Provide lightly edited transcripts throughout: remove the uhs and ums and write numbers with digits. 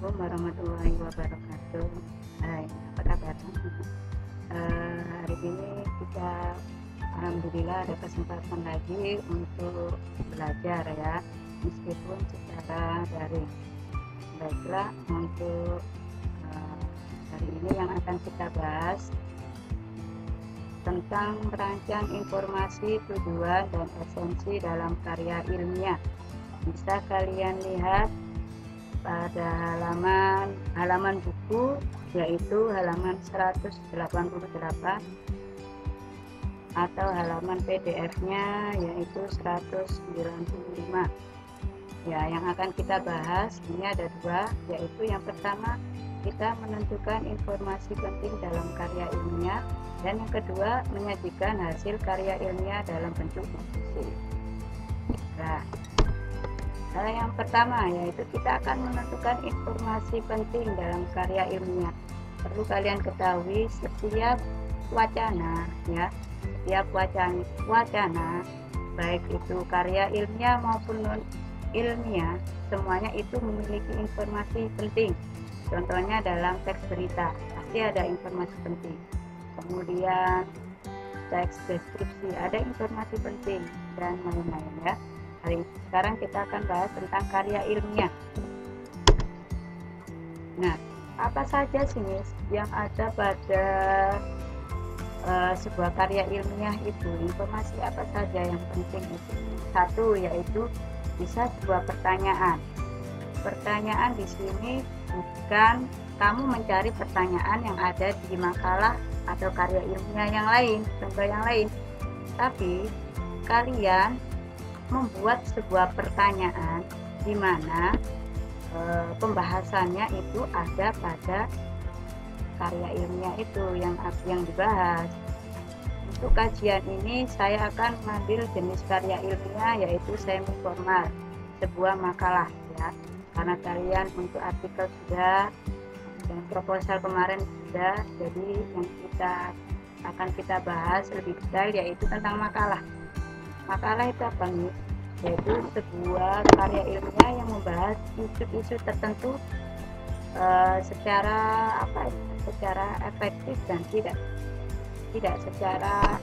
Assalamualaikum warahmatullahi wabarakatuh. Hai, apa kabar? Hari ini kita alhamdulillah ada kesempatan lagi untuk belajar ya, meskipun secara daring. Baiklah, untuk hari ini yang akan kita bahas tentang merancang informasi, tujuan dan esensi dalam karya ilmiah. Bisa kalian lihat pada halaman buku, yaitu halaman 188, atau halaman PDF-nya yaitu 195. Ya, yang akan kita bahas ini ada dua, yaitu yang pertama kita menentukan informasi penting dalam karya ilmiah, dan yang kedua menyajikan hasil karya ilmiah dalam bentuk diskusi. Nah, yang pertama yaitu kita akan menentukan informasi penting dalam karya ilmiah. Perlu kalian ketahui, setiap wacana baik itu karya ilmiah maupun non ilmiah, semuanya itu memiliki informasi penting. Contohnya dalam teks berita pasti ada informasi penting, kemudian teks deskripsi ada informasi penting, dan lain-lain ya. Sekarang kita akan bahas tentang karya ilmiah. Nah, apa saja sih yang ada pada sebuah karya ilmiah itu? Informasi apa saja yang penting itu? Satu, yaitu bisa sebuah pertanyaan. Pertanyaan di sini bukan kamu mencari pertanyaan yang ada di makalah atau karya ilmiah yang lain, contoh yang lain, tapi kalian membuat sebuah pertanyaan di mana pembahasannya itu ada pada karya ilmiah itu yang dibahas. Untuk kajian ini saya akan mengambil jenis karya ilmiah yaitu semi formal, sebuah makalah ya, karena kalian untuk artikel sudah dan proposal kemarin sudah, jadi yang kita bahas lebih detail yaitu tentang makalah. Makalah itu apa nih? Yaitu sebuah karya ilmiah yang membahas isu-isu tertentu secara efektif dan tidak secara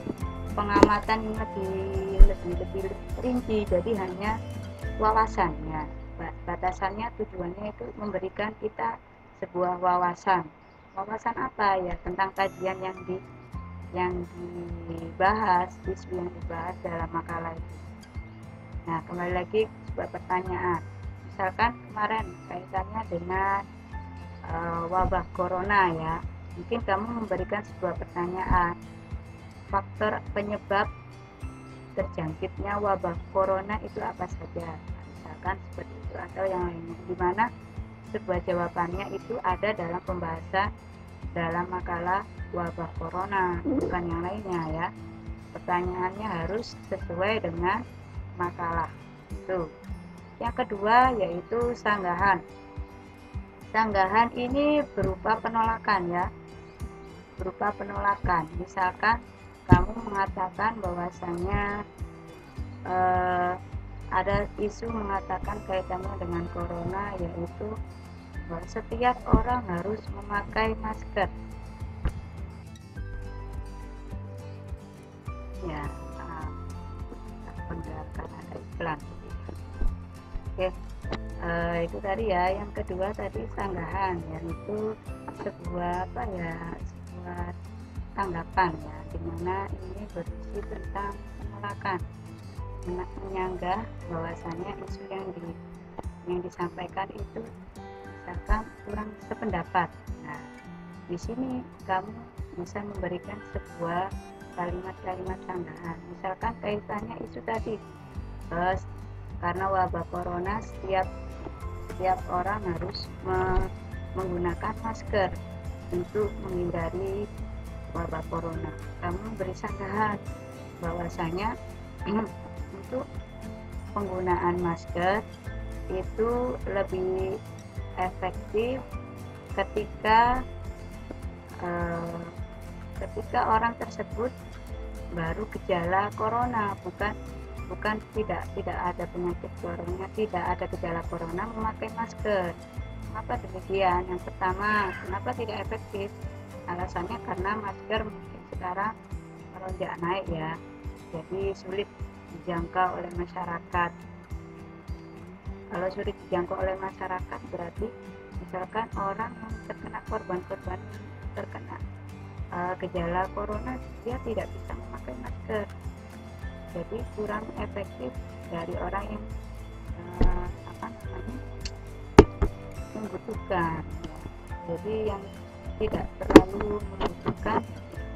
pengamatan yang lebih rinci. Jadi hanya wawasannya, batasannya, tujuannya itu memberikan kita sebuah wawasan apa ya tentang kajian yang dibahas, isu yang dibahas dalam makalah itu. Nah, kembali lagi sebuah pertanyaan. Misalkan kemarin kaitannya dengan wabah corona ya. Mungkin kamu memberikan sebuah pertanyaan. Faktor penyebab terjangkitnya wabah corona itu apa saja? Misalkan seperti itu atau yang lainnya. Di mana sebuah jawabannya itu ada dalam pembahasan dalam makalah wabah corona, bukan yang lainnya ya. Pertanyaannya harus sesuai dengan makalah itu. Yang kedua yaitu sanggahan. Sanggahan ini berupa penolakan ya, misalkan kamu mengatakan bahwasanya ada isu mengatakan kaitannya dengan corona, yaitu bahwa setiap orang harus memakai masker ya. Karena ada iklan. Oke, itu tadi ya. Yang kedua tadi sanggahan, yaitu sebuah tanggapan ya, dimana ini berisi tentang penolakan, menyanggah bahwasannya isu yang disampaikan itu misalkan kurang sependapat. Nah, di sini kamu bisa memberikan sebuah kalimat-kalimat sanggahan. Misalkan kaitannya isu tadi, karena wabah corona setiap orang harus menggunakan masker untuk menghindari wabah corona. Kamu beri sanggahan bahwasanya untuk penggunaan masker itu lebih efektif ketika orang tersebut baru gejala corona, bukan tidak ada penyakit corona, tidak ada gejala corona memakai masker. Mengapa demikian? Yang pertama, kenapa tidak efektif? Alasannya karena masker mungkin sekarang melonjak naik ya, jadi sulit dijangkau oleh masyarakat. Kalau sulit dijangkau oleh masyarakat berarti misalkan orang yang terkena korban-korban terkena gejala corona, dia tidak bisa memakai masker, jadi kurang efektif dari orang yang membutuhkan. Jadi yang tidak terlalu membutuhkan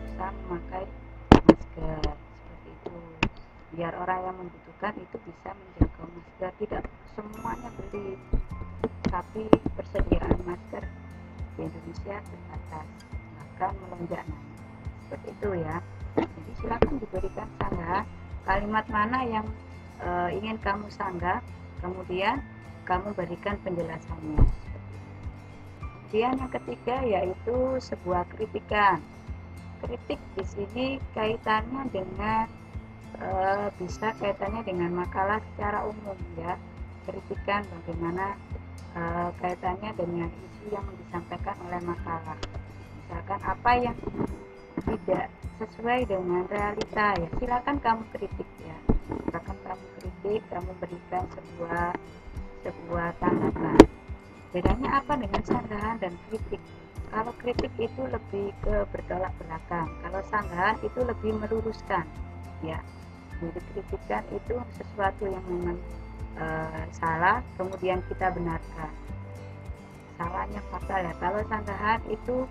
bisa memakai masker seperti itu, biar orang yang membutuhkan itu bisa menjangkau masker. Tidak semuanya beli, tapi persediaan masker di Indonesia terbatas, bahkan melonjak naik seperti itu ya. Jadi silakan diberikan sanggah kalimat mana yang ingin kamu sanggah, kemudian kamu berikan penjelasannya. Kemudian yang ketiga yaitu sebuah kritikan. Kritik di sini kaitannya dengan bisa kaitannya dengan makalah secara umum ya. Kritikan bagaimana kaitannya dengan isu yang disampaikan oleh makalah. Misalkan apa yang tidak sesuai dengan realita ya, silakan kamu kritik ya. Silakan kamu kritik, kamu berikan sebuah tanggapan. Bedanya apa dengan sanggahan dan kritik? Kalau kritik itu lebih ke bertolak belakang, kalau sanggahan itu lebih meluruskan ya. Jadi kritikan itu sesuatu yang memang salah, kemudian kita benarkan salahnya fatal ya. Kalau sanggahan itu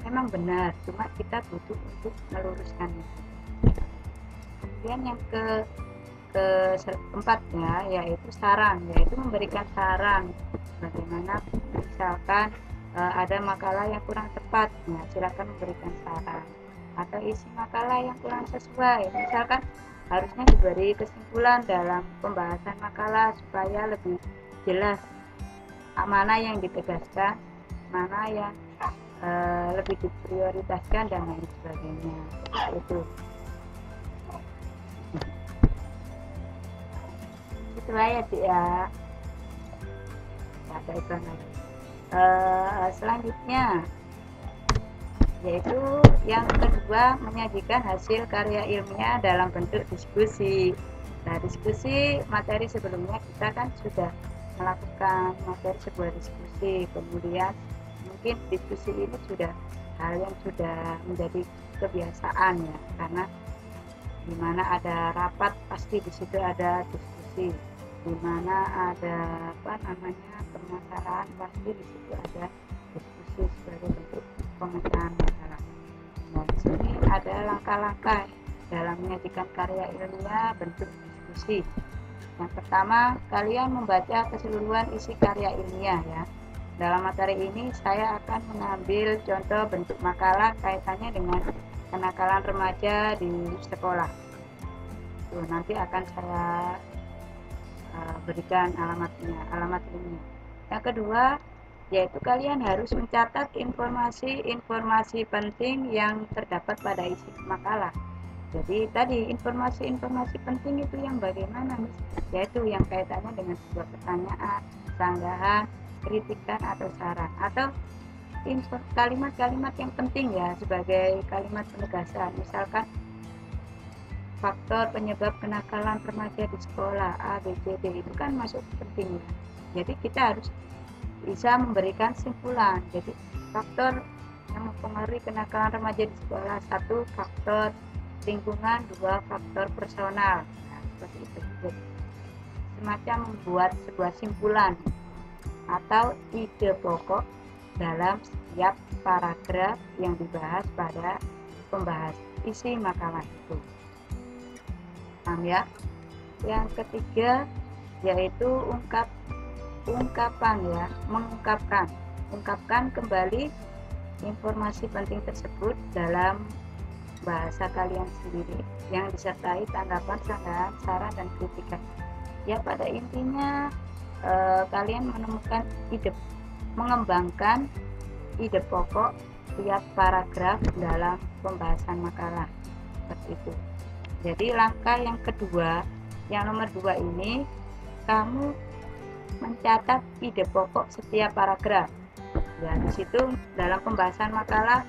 memang benar, cuma kita butuh untuk meluruskannya. Kemudian yang keempatnya yaitu saran, yaitu memberikan saran bagaimana misalkan ada makalah yang kurang tepat, nah silakan memberikan saran, atau isi makalah yang kurang sesuai, misalkan harusnya diberi kesimpulan dalam pembahasan makalah supaya lebih jelas mana yang ditegaskan, mana yang lebih diprioritaskan dan lain sebagainya. Itu ya Cik ya. Ada iklan lagi. Selanjutnya yaitu yang kedua, menyajikan hasil karya ilmiah dalam bentuk diskusi. Nah, diskusi materi sebelumnya kita kan sudah melakukan materi sebuah diskusi, kemudian mungkin diskusi ini sudah hal yang sudah menjadi kebiasaan ya, karena dimana ada rapat pasti di situ ada diskusi, dimana ada permasalahan pasti di situ ada diskusi sebagai bentuk pemecahan masalah. Nah, di sini ada langkah-langkah dalam menyajikan karya ilmiah bentuk diskusi. Yang pertama, kalian membaca keseluruhan isi karya ilmiah ya. Dalam materi ini saya akan mengambil contoh bentuk makalah kaitannya dengan kenakalan remaja di sekolah. Tuh, nanti akan saya berikan alamat ilmiah. Yang kedua, yaitu kalian harus mencatat informasi-informasi penting yang terdapat pada isi makalah. Jadi tadi informasi-informasi penting itu yang bagaimana, yaitu yang kaitannya dengan sebuah pertanyaan, sanggahan, kritikan atau saran, atau kalimat-kalimat yang penting ya sebagai kalimat penegasan. Misalkan faktor penyebab kenakalan remaja di sekolah A, B, C, D itu kan masuk penting ya. Jadi kita harus bisa memberikan simpulan. Jadi faktor yang mempengaruhi kenakalan remaja di sekolah, 1 faktor lingkungan, 2 faktor personal. Nah, seperti itu. Jadi, semacam membuat sebuah simpulan atau ide pokok dalam setiap paragraf yang dibahas pada pembahas isi makalah itu. Paham ya? Yang ketiga yaitu ungkapan ya, ungkapkan kembali informasi penting tersebut dalam bahasa kalian sendiri yang disertai tanggapan, sanggahan, saran, dan kritikan. Ya, pada intinya kalian menemukan mengembangkan ide pokok tiap paragraf dalam pembahasan makalah seperti itu. Jadi langkah yang kedua, yang nomor 2 ini, kamu mencatat ide pokok setiap paragraf. Ya, di situ dalam pembahasan makalah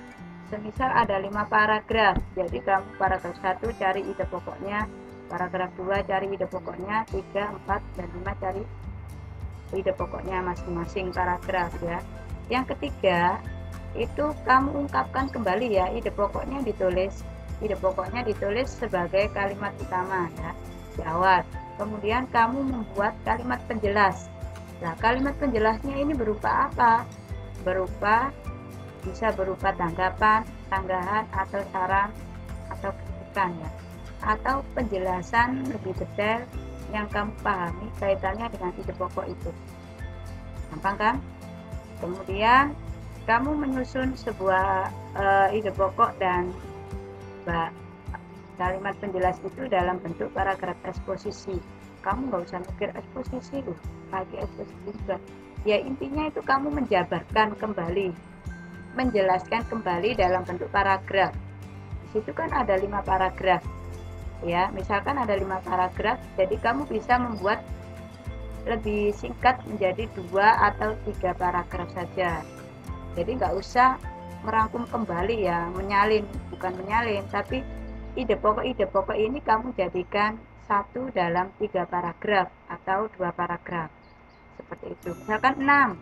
semisal ada 5 paragraf, jadi kamu paragraf 1 cari ide pokoknya, paragraf 2 cari ide pokoknya, 3, 4, dan 5 cari ide pokoknya masing-masing paragraf ya. Yang ketiga itu kamu ungkapkan kembali ya, ide pokoknya ditulis sebagai kalimat utama ya di awal. Kemudian kamu membuat kalimat penjelas. Nah, kalimat penjelasnya ini berupa apa? Bisa berupa tanggapan, tanggahan, atau saran, atau kritikan ya, atau penjelasan lebih detail yang kamu pahami kaitannya dengan ide pokok itu. Gampang kan? Kemudian kamu menyusun sebuah ide pokok dan kalimat penjelas itu dalam bentuk paragraf eksposisi. Kamu nggak usah mikir eksposisi loh, lagi eksposisi juga. Ya intinya itu kamu menjabarkan kembali, menjelaskan kembali dalam bentuk paragraf. Di situ kan ada 5 paragraf. Ya, misalkan ada 5 paragraf, jadi kamu bisa membuat lebih singkat menjadi 2 atau 3 paragraf saja. Jadi nggak usah merangkum kembali ya, bukan menyalin, tapi ide pokok ini kamu jadikan 1 dalam 3 paragraf atau 2 paragraf. Seperti itu. Misalkan 6,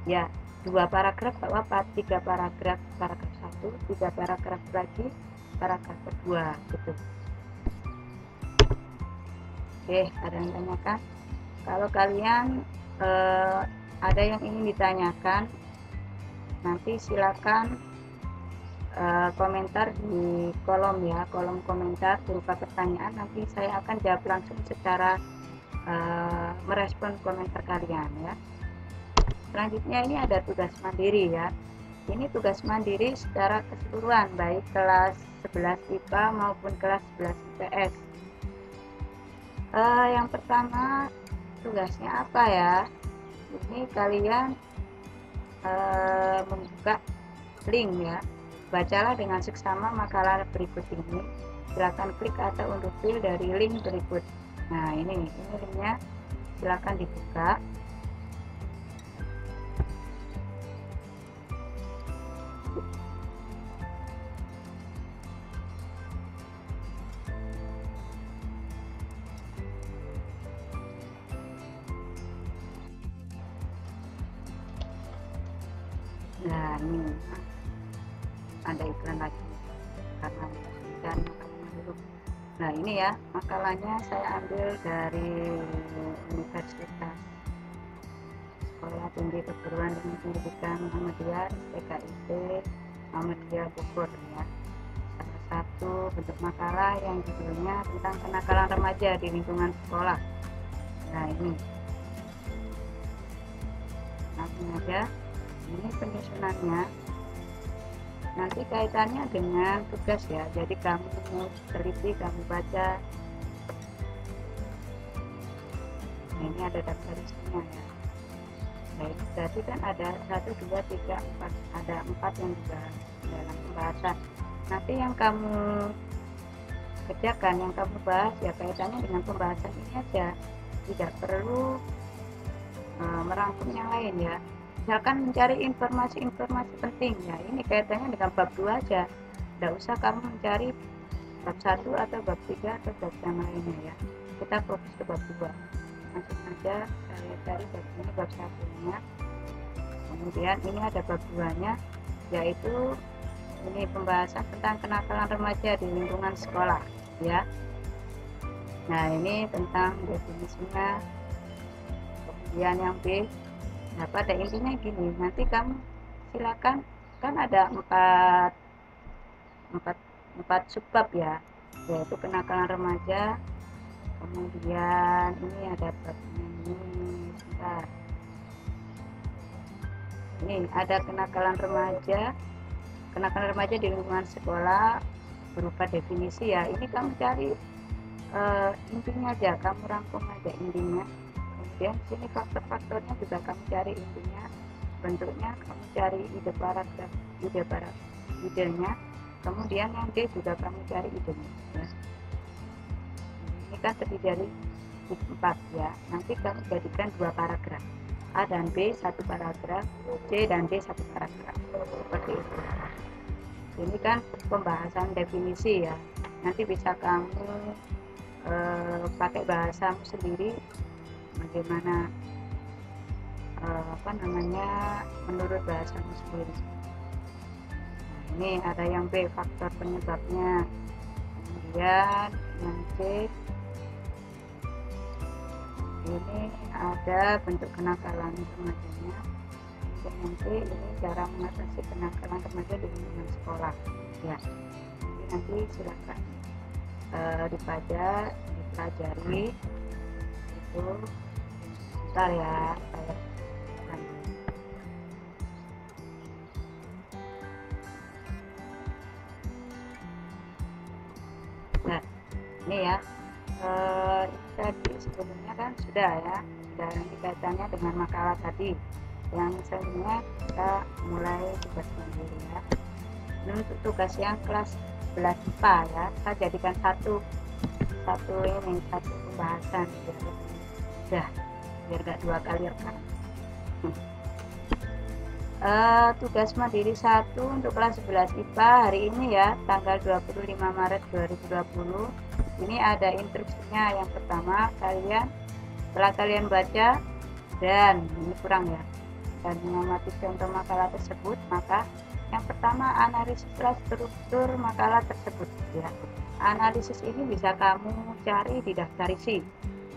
ya 2 paragraf nggak apa-apa, 3 paragraf 1, 3 paragraf lagi paragraf kedua gitu. Oke, ada yang tanyakan? Kalau kalian ada yang ingin ditanyakan, nanti silakan komentar di kolom komentar berupa pertanyaan. Nanti saya akan jawab langsung secara merespon komentar kalian ya. Selanjutnya ini ada tugas mandiri ya. Ini tugas mandiri secara keseluruhan, baik kelas 11 IPA maupun kelas 11 IPS. Yang pertama tugasnya apa ya? Ini kalian membuka link ya. Bacalah dengan seksama makalah berikut ini. Silakan klik atau unduh file dari link berikut. Nah, ini linknya, silakan dibuka. Nah, ini ada iklan lagi karena dan makalahnya dulu. Nah, ini ya makalahnya saya ambil dari Universitas Sekolah Tinggi Keguruan Tinggi Pendidikan Muhammadiyah STKIP Muhammadiyah Bogor ya. Salah satu bentuk makalah yang judulnya tentang kenakalan remaja di lingkungan sekolah. Nah, ini langsung aja, ini penyusunannya. Nanti kaitannya dengan tugas ya, jadi kamu teliti, kamu baca. Nah, ini ada daftar isinya ya. Baik, berarti kan ada 1, 2, 3, 4, ada 4 yang dibahas dalam pembahasan. Nanti yang kamu kerjakan, yang kamu bahas ya kaitannya dengan pembahasan ini aja, tidak perlu merangkum yang lain ya. Misalkan mencari informasi-informasi penting ya, ini kaitannya dengan bab 2 aja, tidak usah kamu mencari bab 1 atau bab 3 atau bab yang lainnya ya. Kita fokus ke bab 2, langsung aja saya cari bab ini, bab 1-nya. Kemudian ini ada bab 2-nya, yaitu ini pembahasan tentang kenakalan remaja di lingkungan sekolah ya. Nah, ini tentang definisinya. Kemudian yang B, nah pada intinya gini, nanti kamu silakan, kan ada empat subbab ya, yaitu kenakalan remaja. Kemudian ini ada babnya ini, sebentar. Ini ada kenakalan remaja di lingkungan sekolah berupa definisi ya. Ini kamu cari intinya aja, kamu rangkum aja intinya. Kemudian sini faktor-faktornya juga kamu cari intinya, bentuknya kamu cari idenya. Kemudian yang D juga kamu cari idenya ya. Ini kan terdiri dari 4 ya. Nanti kamu jadikan 2 paragraf, A dan B 1 paragraf, C dan D 1 paragraf, seperti itu. Ini kan pembahasan definisi ya, nanti bisa kamu pakai bahasamu sendiri, bagaimana menurut bahasamu sendiri. Nah, ini ada yang B, faktor penyebabnya. Kemudian yang C, ini ada bentuk kenakalan remajanya. Dan nanti ini cara mengatasi kenakalan remaja di lingkungan sekolah ya. Jadi nanti silakan dipelajari itu. Bentar ya, saya nah ini ya, tadi sebelumnya kan sudah ya, sudah kaitannya dengan makalah tadi. Yang selanjutnya kita mulai tugas mandiri ya. Ini untuk tugas yang kelas 11 IPA ya, saya jadikan satu pembahasan biar gak 2 kali rekam. Tugas mandiri 1 untuk kelas 11 IPA hari ini ya, tanggal 25 Maret 2020. Ini ada instruksinya. Yang pertama, setelah kalian baca dan ini kurang ya, dan mengamati contoh makalah tersebut, maka yang pertama analisislah struktur makalah tersebut ya. Analisis ini bisa kamu cari di daftar isi.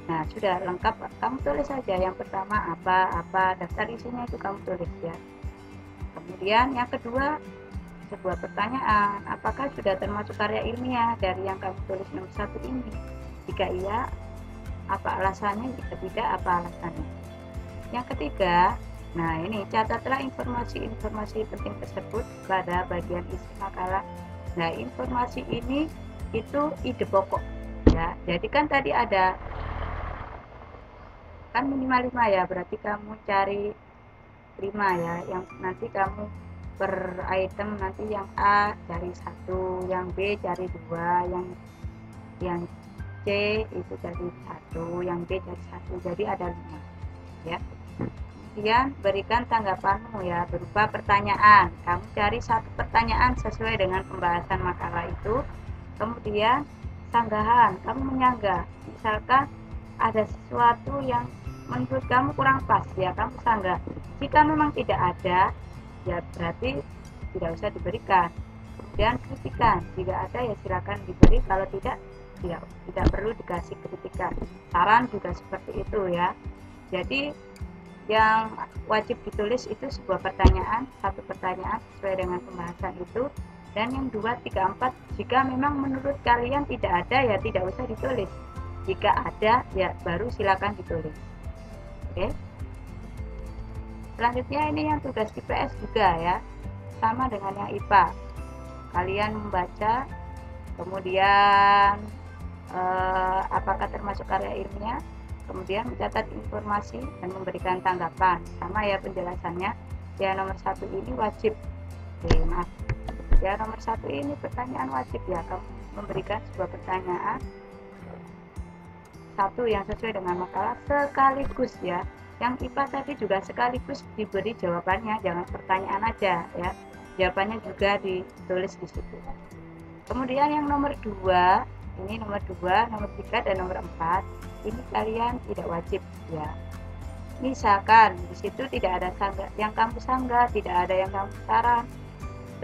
Nah, sudah lengkap, kamu tulis saja yang pertama apa, daftar isinya itu kamu tulis ya. Kemudian yang kedua, sebuah pertanyaan, apakah sudah termasuk karya ilmiah dari yang kamu tulis nomor 1 ini? Jika iya, apa alasannya? Jika tidak, apa alasannya? Yang ketiga, nah ini catatlah informasi penting tersebut pada bagian isi makalah. Nah, informasi ini itu ide pokok ya. Jadi kan tadi ada kan minimal 5 ya, berarti kamu cari 5 ya, yang nanti kamu per item, nanti yang A cari 1, yang B cari 2, yang C itu cari 1, yang D cari 1, jadi ada 5 ya. Kemudian berikan tanggapanmu ya berupa pertanyaan. Kamu cari 1 pertanyaan sesuai dengan pembahasan makalah itu. Kemudian sanggahan, kamu menyanggah. Misalkan ada sesuatu yang menurut kamu kurang pas ya, kamu sanggah. Jika memang tidak ada ya berarti tidak usah diberikan. Kemudian kritikan, jika ada ya silakan diberi, kalau tidak perlu dikasih kritikan. Saran juga seperti itu ya. Jadi yang wajib ditulis itu sebuah pertanyaan, 1 pertanyaan sesuai dengan pembahasan itu, dan yang 2, 3, 4 jika memang menurut kalian tidak ada ya tidak usah ditulis. Jika ada ya baru silakan ditulis. Oke. Selanjutnya ini yang tugas IPS juga ya, sama dengan yang IPA. Kalian membaca, kemudian apakah termasuk karya ilmiah, kemudian mencatat informasi dan memberikan tanggapan. Sama ya penjelasannya. Ya nomor 1 ini wajib. Ya nomor 1 ini pertanyaan wajib ya, kamu memberikan sebuah pertanyaan 1 yang sesuai dengan makalah sekaligus ya. Yang IPA tadi juga sekaligus diberi jawabannya, jangan pertanyaan aja ya. Jawabannya juga ditulis di situ. Kemudian yang nomor 2, ini nomor 2, nomor 3 dan nomor 4, ini kalian tidak wajib ya. Misalkan di situ tidak ada yang kamu sanggah, tidak ada yang kamu saran,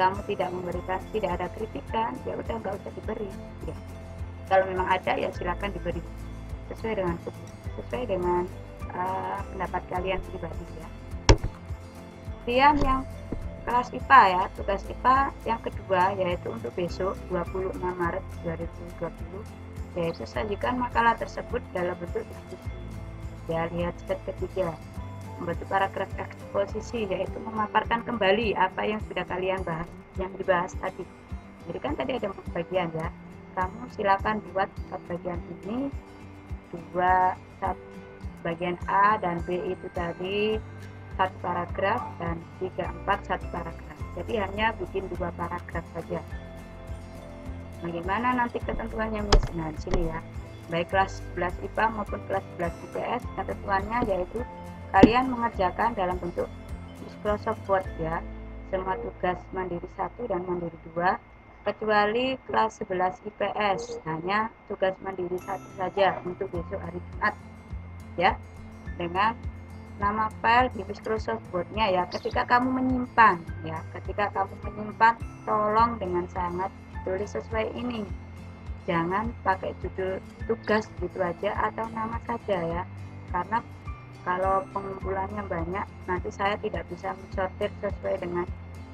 kamu tidak memberikan, tidak ada kritikan, ya udah nggak usah diberi ya. Kalau memang ada ya silakan diberi sesuai dengan pendapat kalian pribadi ya. Kemudian yang kelas IPA ya, tugas IPA yang kedua yaitu untuk besok 26 Maret 2020, yaitu sajikan makalah tersebut dalam bentuk diskusi ya. Lihat step ketiga, membentuk paragraf eksposisi, yaitu memaparkan kembali apa yang sudah kalian bahas, yang dibahas tadi. Jadi kan tadi ada 4 bagian ya, kamu silakan buat 4 bagian ini, 1 bagian A dan B itu tadi 1 paragraf, dan 3, 4 1 paragraf. Jadi hanya bikin 2 paragraf saja. Bagaimana nanti ketentuannya Miss? Nah di sini ya, baik kelas 11 IPA maupun kelas 11 IPS. Ketentuannya yaitu kalian mengerjakan dalam bentuk Microsoft Word ya, semua tugas mandiri 1 dan mandiri 2, kecuali kelas 11 IPS hanya tugas mandiri 1 saja untuk besok hari Jumat ya, dengan nama file di Microsoft Word-nya ya. Ketika kamu menyimpan tolong dengan sangat tulis sesuai ini, jangan pakai judul tugas gitu aja atau nama saja ya, karena kalau pengumpulannya banyak nanti saya tidak bisa mensortir sesuai dengan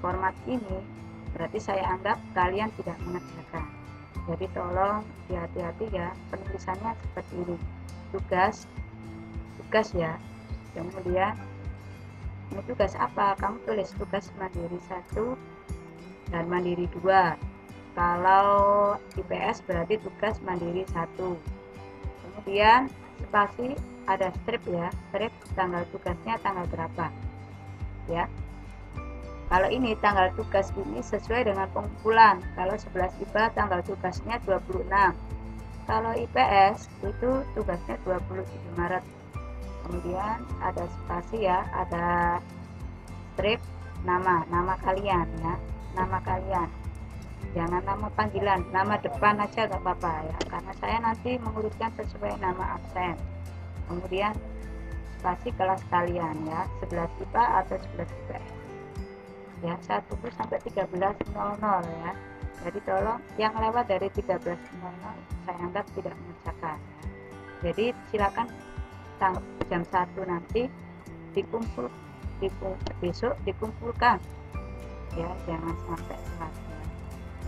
format ini, berarti saya anggap kalian tidak mengerjakan. Jadi tolong hati-hati ya, penulisannya seperti ini, tugas ya. Kemudian ini tugas apa, kamu tulis tugas mandiri 1 dan mandiri 2. Kalau IPS berarti tugas mandiri 1. Kemudian spasi ada strip ya, strip tanggal tugasnya tanggal berapa ya. Kalau ini tanggal tugas ini sesuai dengan pengumpulan. Kalau 11 IPA tanggal tugasnya 26, kalau IPS itu tugasnya 27 Maret. Kemudian ada spasi ya, ada strip nama kalian ya, nama kalian, jangan nama panggilan, nama depan aja gak apa-apa ya, karena saya nanti mengurutkan sesuai nama absen. Kemudian spasi kelas kalian ya, 11 IPA atau 11 IPS ya, 1 sampai 13.00 ya. Jadi tolong yang lewat dari 13.00 saya anggap tidak mengerjakan ya. Jadi silakan jam 1 nanti besok dikumpulkan ya, jangan sampai telat ya.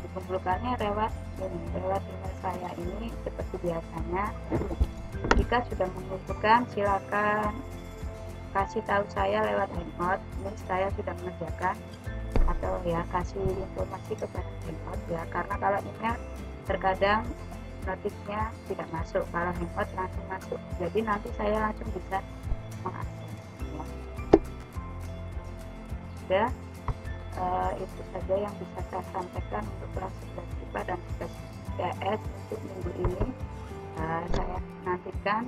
Dikumpulkannya lewat email saya ini seperti biasanya. Jika sudah mengumpulkan silakan kasih tahu saya lewat Hangout, ini saya sudah mengerjakan, atau ya kasih informasi kepada Hangout ya, karena kalau email terkadang notifnya tidak masuk, kalau Hangout langsung masuk, jadi nanti saya langsung bisa mengakses ya. Sudah itu saja yang bisa saya sampaikan untuk kelas 11 IPA dan kelas IPS untuk minggu ini. Saya nantikan,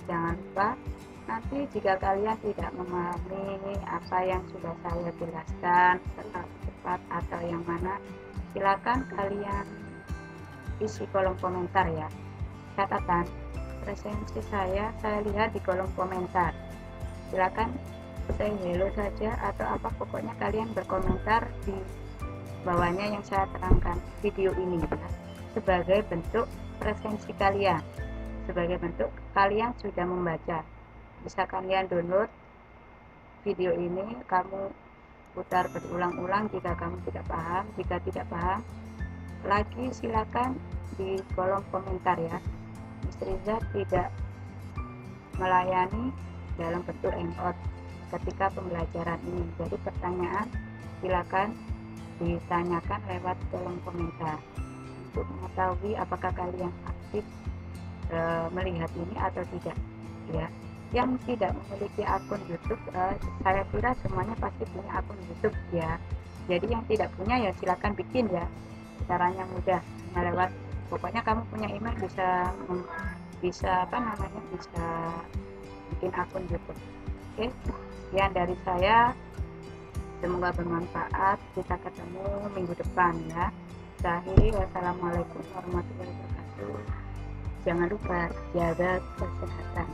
jangan lupa nanti jika kalian tidak memahami apa yang sudah saya jelaskan terlalu cepat atau yang mana, silakan kalian isi kolom komentar ya. Catatan presensi saya lihat di kolom komentar, silakan say hello saja atau apa, pokoknya kalian berkomentar di bawahnya yang saya terangkan video ini ya, sebagai bentuk presensi kalian, sebagai bentuk kalian sudah membaca. Bisa kalian download video ini, kamu putar berulang-ulang jika kamu tidak paham. Jika tidak paham lagi, silakan di kolom komentar ya. Miss Riza tidak melayani dalam bentuk hangout ketika pembelajaran ini, jadi pertanyaan silakan ditanyakan lewat kolom komentar untuk mengetahui apakah kalian aktif melihat ini atau tidak ya. Yang tidak memiliki akun YouTube, saya kira semuanya pasti punya akun YouTube ya, jadi yang tidak punya ya silakan bikin ya, caranya mudah, lewat pokoknya kamu punya email bisa bisa bikin akun YouTube. Oke, sekian dari saya, semoga bermanfaat, kita ketemu minggu depan ya. Akhiri, wassalamualaikum warahmatullahi wabarakatuh. Jangan lupa jaga kesehatan.